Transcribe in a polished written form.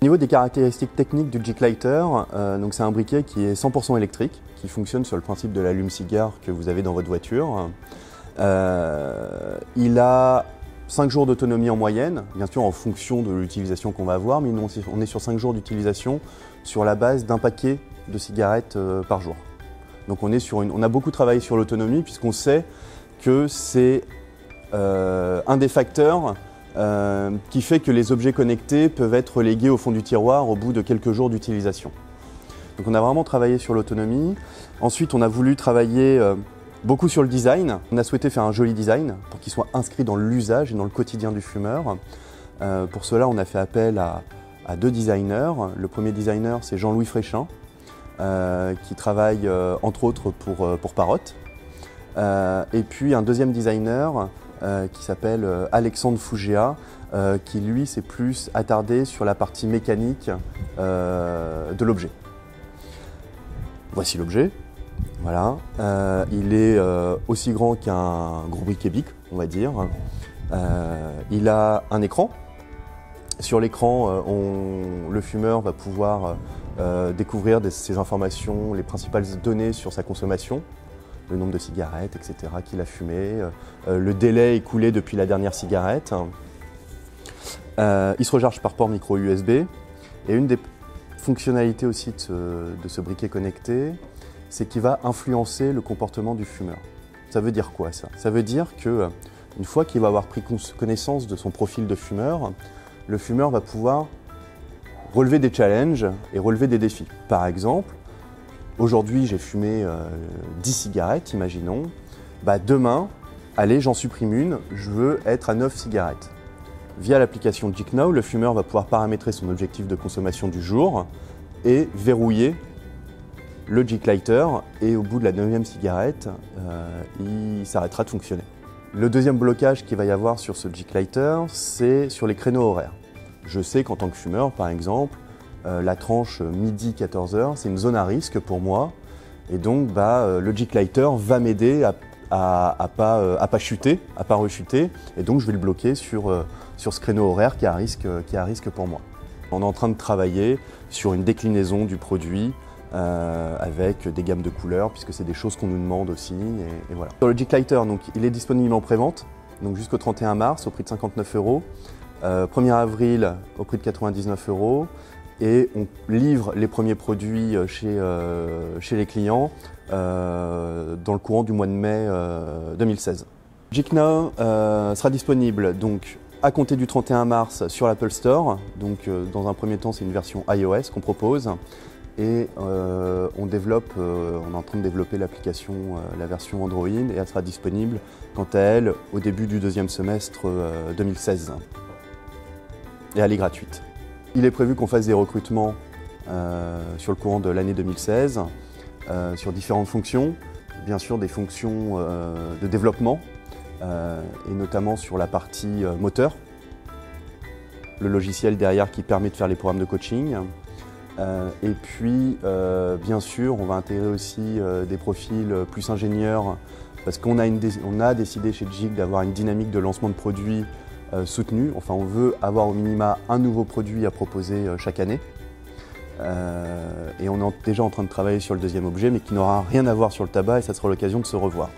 Au niveau des caractéristiques techniques du Jig-Lighter, c'est un briquet qui est 100% électrique, qui fonctionne sur le principe de l'allume-cigare que vous avez dans votre voiture. Il a 5 jours d'autonomie en moyenne, bien sûr en fonction de l'utilisation qu'on va avoir, mais on est sur 5 jours d'utilisation sur la base d'un paquet de cigarettes par jour. Donc on a beaucoup travaillé sur l'autonomie puisqu'on sait que c'est un des facteurs qui fait que les objets connectés peuvent être relégués au fond du tiroir au bout de quelques jours d'utilisation. Donc on a vraiment travaillé sur l'autonomie. Ensuite, on a voulu travailler beaucoup sur le design. On a souhaité faire un joli design pour qu'il soit inscrit dans l'usage et dans le quotidien du fumeur. Pour cela, on a fait appel à 2 designers. Le premier designer, c'est Jean-Louis Fréchin, qui travaille entre autres pour Parrot. Et puis un deuxième designer qui s'appelle Alexandre Fougéa, qui lui s'est plus attardé sur la partie mécanique de l'objet. Voici l'objet. Voilà. Il est aussi grand qu'un gros briquet Bic, on va dire. Il a un écran. Sur l'écran, le fumeur va pouvoir découvrir ces informations, les principales données sur sa consommation, le nombre de cigarettes, etc. qu'il a fumé, le délai écoulé depuis la dernière cigarette. Il se recharge par port micro USB. Et une des fonctionnalités aussi de ce briquet connecté, c'est qu'il va influencer le comportement du fumeur. Ça veut dire quoi ça? Ça veut dire qu'une fois qu'il va avoir pris connaissance de son profil de fumeur, le fumeur va pouvoir relever des challenges et relever des défis. Par exemple, aujourd'hui j'ai fumé 10 cigarettes, imaginons. Demain, allez, j'en supprime une, je veux être à 9 cigarettes. Via l'application JigNow, le fumeur va pouvoir paramétrer son objectif de consommation du jour et verrouiller le Jig-Lighter, et au bout de la 9e cigarette, il s'arrêtera de fonctionner. Le deuxième blocage qu'il va y avoir sur ce Jig-Lighter, c'est sur les créneaux horaires. Je sais qu'en tant que fumeur, par exemple, la tranche midi 14h, c'est une zone à risque pour moi, et donc le Jig-Lighter va m'aider à pas chuter, à pas rechuter, et donc je vais le bloquer sur ce créneau horaire qui est à risque pour moi. On est en train de travailler sur une déclinaison du produit avec des gammes de couleurs, puisque c'est des choses qu'on nous demande aussi, et voilà. Sur le Jig-Lighter, il est disponible en prévente, donc jusqu'au 31 mars au prix de 59 €, 1er avril au prix de 99 €, et on livre les premiers produits chez les clients dans le courant du mois de mai 2016. JigNow sera disponible donc à compter du 31 mars sur l'Apple Store. Donc dans un premier temps, c'est une version iOS qu'on propose, et on est en train de développer l'application, la version Android, et elle sera disponible quant à elle au début du 2e semestre 2016. Et elle est gratuite. Il est prévu qu'on fasse des recrutements sur le courant de l'année 2016 sur différentes fonctions, bien sûr des fonctions de développement, et notamment sur la partie moteur, le logiciel derrière qui permet de faire les programmes de coaching. Et puis, bien sûr, on va intégrer aussi des profils plus ingénieurs, parce qu'on a décidé chez Jig d'avoir une dynamique de lancement de produits soutenue. Enfin, on veut avoir au minima un nouveau produit à proposer chaque année. Et on est déjà en train de travailler sur le deuxième objet, mais qui n'aura rien à voir sur le tabac, et ça sera l'occasion de se revoir.